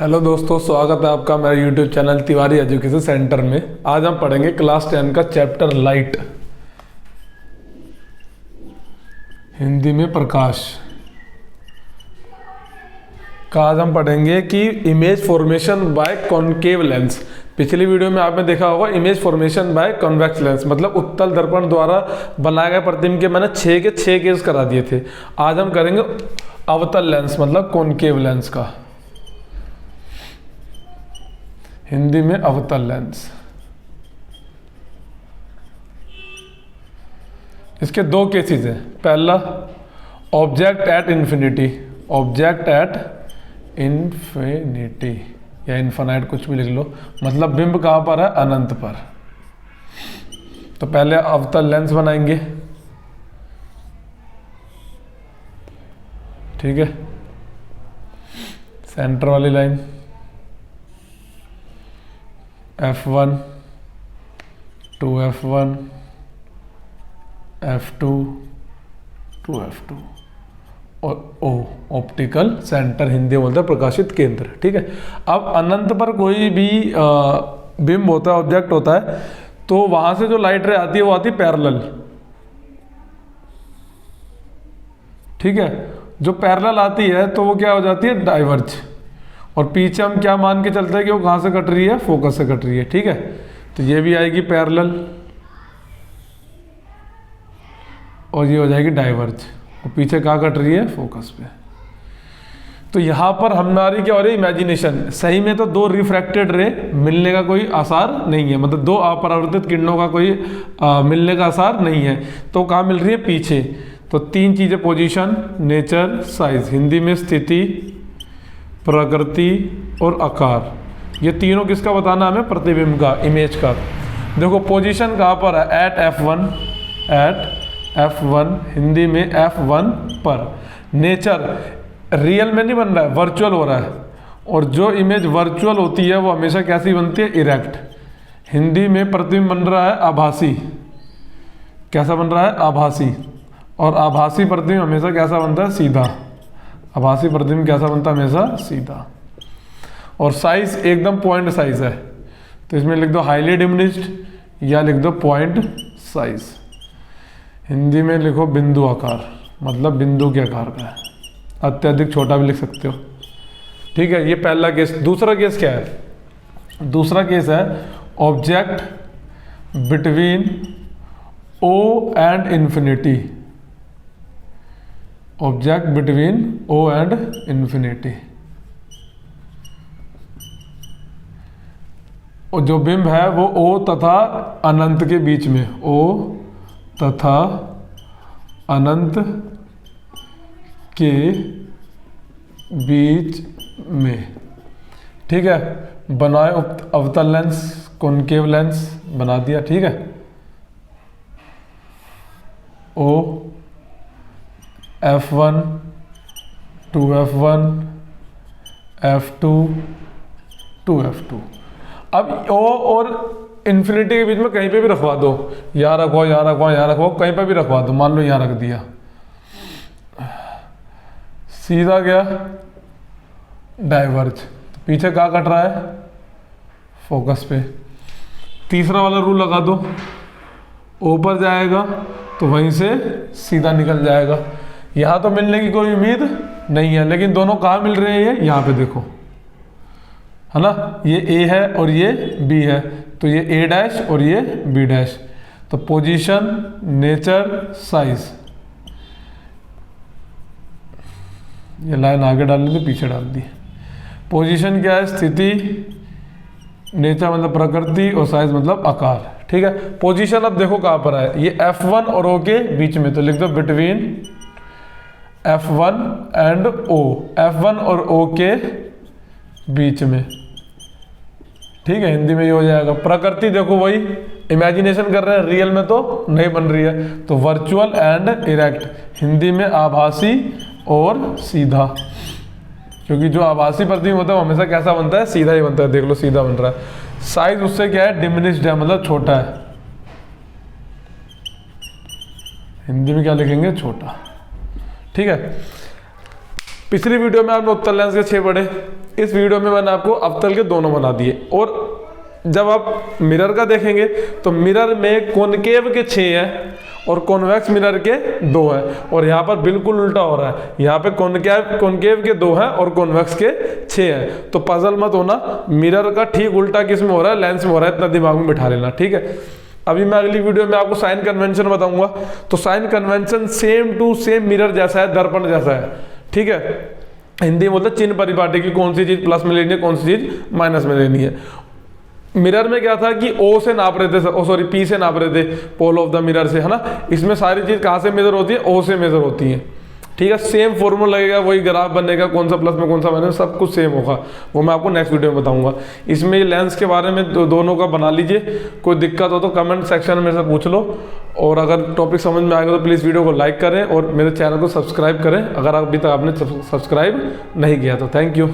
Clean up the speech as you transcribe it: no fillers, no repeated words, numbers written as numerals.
Hello दोस्तों, स्वागत है आपका मेरे YouTube channel Tiwari education centre में। आज हम पढ़ेंगे क्लास 10 का चैप्टर लाइट, हिंदी में प्रकाश का। आज हम पढ़ेंगे कि image formation by concave lens. पिछली वीडियो में आपने देखा होगा image formation by convex lens, मतलब उत्तल दर्पण द्वारा बनाए गए प्रतिबिंब के मैंने 6 के 6 केस करा दिए थे। आज हम करेंगे अवतल लेंस मतलब कॉनकेव लेंस का, हिंदी में अवतल लेंस। इसके दो केसेस हैं। पहला object at infinity, object at infinity या इन्फिनाइट कुछ भी लिख लो, मतलब बिंब कहां पर है? अनंत पर। तो पहले अवतल लेंस बनाएंगे, ठीक है। सेंटर वाली line F1 2F1 F2 2F2 और O ऑप्टिकल सेंटर, हिंदी में बोलते हैं प्रकाशित केंद्र, ठीक है। अब अनंत पर कोई भी बिंब होता है, ऑब्जेक्ट होता है, तो वहां से जो लाइट रे आती है वो आती है पैरेलल, ठीक है। जो पैरेलल आती है तो वो क्या हो जाती है? डाइवर्ज। और पीछे हम क्या मान के चलते हैं कि वो कहाँ से कट रही है? फोकस से कट रही है, ठीक है। तो ये भी आएगी पैरेलल और ये हो जाएगी डाइवर्ज, और पीछे कहाँ कट रही है? फोकस पे। तो यहाँ पर हमारी क्या हो रही है? इमेजिनेशन। सही में तो दो रिफ्रैक्टेड रे मिलने का कोई आसार नहीं है, मतलब दो अपरावर्तित किरणों का कोई मिलने का आसार नहीं है। तो कहाँ मिल रही है? पीछे। तो तीन चीज़ें, पोजीशन, नेचर, साइज, हिंदी में स्थिति, प्रकृति और आकार। ये तीनों किसका बताना हमें? प्रतिबिंब का, इमेज का। देखो पोजीशन कहाँ पर है? Eight F1, eight F1, Hindi में F1 पर। नेचर रियल में नहीं बन रहा है, वर्चुअल हो रहा है। और जो इमेज वर्चुअल होती है वो हमेशा कैसी बनती है? इरेक्ट। हिंदी में प्रतिबिंब बन रहा है आभासी। कैसा बन रहा है? आभासी। और आभासी प्रतिबिंब हमेशा कैसा बनता है? सीधा। आभासी प्रतिबिंब कैसा बनता है? हमेशा सीधा। और साइज एकदम पॉइंट साइज है, तो इसमें लिख दो हाईली डिमिनिश्ड या लिख दो पॉइंट साइज। हिंदी में लिखो बिंदु आकार, मतलब बिंदु के आकार का है। अत्यधिक छोटा भी लिख सकते हो, ठीक है। ये पहला केस। दूसरा केस क्या है? दूसरा केस है object between O and infinity, object between O and infinity. और जो बिंब है वो O तथा अनंत के बीच में, O तथा अनंत के बीच में, ठीक है। बनाए अवतल लेंस, कॉनकेव लेंस बना दिया, ठीक है। O F1 2F1 F2 2F2। अब O और इन्फिनिटी के बीच में कहीं पे भी रखवा दो, यहाँ रखवाओ, यहाँ रखवाओ, यहाँ रखवाओ, कहीं पे भी रखवा दो। मान लो यहाँ रख दिया, सीधा गया डाइवर्ज। पीछे कहाँ कट रहा है? फोकस पे। तीसरा वाला रूल लगा दो, ऊपर जाएगा तो वहीं से सीधा निकल जाएगा। यहाँ तो मिलने की कोई उम्मीद नहीं है, लेकिन दोनों कहाँ मिल रहे हैं? यहाँ पे देखो, है ना। ये A है और ये B है, तो ये A डैश और ये B डैश। तो पोजीशन, नेचर, साइज। ये लाइन आगे डाल दी, पीछे डाल दी। पोजीशन क्या है? स्थिति, नेचर मतलब प्रकृति, और साइज मतलब आकार, ठीक है। पोजीशन अब देखो कहाँ पर है? ये F1 और O के बीच में, तो लिख दो between F1 and O, F1 और O के बीच में, ठीक है। हिंदी में ये हो जाएगा। प्रकृति देखो वही इमेजिनेशन कर रहे हैं, रियल में तो नहीं बन रही है, तो वर्चुअल एंड इरेक्ट, हिंदी में आभासी और सीधा। क्योंकि जो आभासी प्रतिबिंब होता है वो हमेशा कैसा बनता है? सीधा ही बनता है। देख लो सीधा बन रहा है। साइज उससे क्या है? डिमिनिश्ड है, मतलब छोटा है। हिंदी में क्या लिखेंगे? छोटा, ठीक है। पिछली वीडियो में आपने उत्तल लेंस के 6 पढ़े, इस वीडियो में मैंने आपको अवतल के दोनों बना दिए। और जब आप मिरर का देखेंगे तो मिरर में कॉनकेव के 6 हैं और कॉन्वेक्स मिरर के 2 हैं, और यहाँ पर बिल्कुल उल्टा हो रहा है, यहाँ पे कॉनकेव के 2 हैं और कॉन्वेक्स के 6 हैं। तो पजल मत होना, मिरर का ठीक उल्टा किस में हो रहा है, लेंस में हो रहा है, इतना दिमाग में बिठा लेना, ठीक है। अभी मैं अगली वीडियो में आपको साइन कन्वेंशन बताऊंगा। तो sign convention same to same mirror जैसा है, दर्पण जैसा है, ठीक है। हिंदी में बोलते चिन्ह परिपाटी की कौन सी चीज प्लस में लेनी है, कौन सी चीज माइनस में लेनी है। मिरर में क्या था कि ओ से नाप रहे थे, पी से नाप रहे थे, पोल ऑफ द मिरर से, है ना। इसमें सारी चीज कहाँ से मेजर होती है, ओ से मेजर होती है, ठीक है। सेम फॉर्मूला लगेगा, वही ग्राफ बनेगा, कौन सा प्लस में कौन सा माइनस, सब कुछ सेम होगा। वो मैं आपको नेक्स्ट वीडियो में बताऊंगा। इसमें लेंस के बारे में दोनों का बना लीजिए। कोई दिक्कत हो तो कमेंट सेक्शन में से पूछ लो, और अगर टॉपिक समझ में आएगा तो प्लीज़ वीडियो को लाइक करें और मेरे चैनल को सब्सक्राइब करें अगर अभी तक आपने सब्सक्राइब नहीं किया तो। Thank you.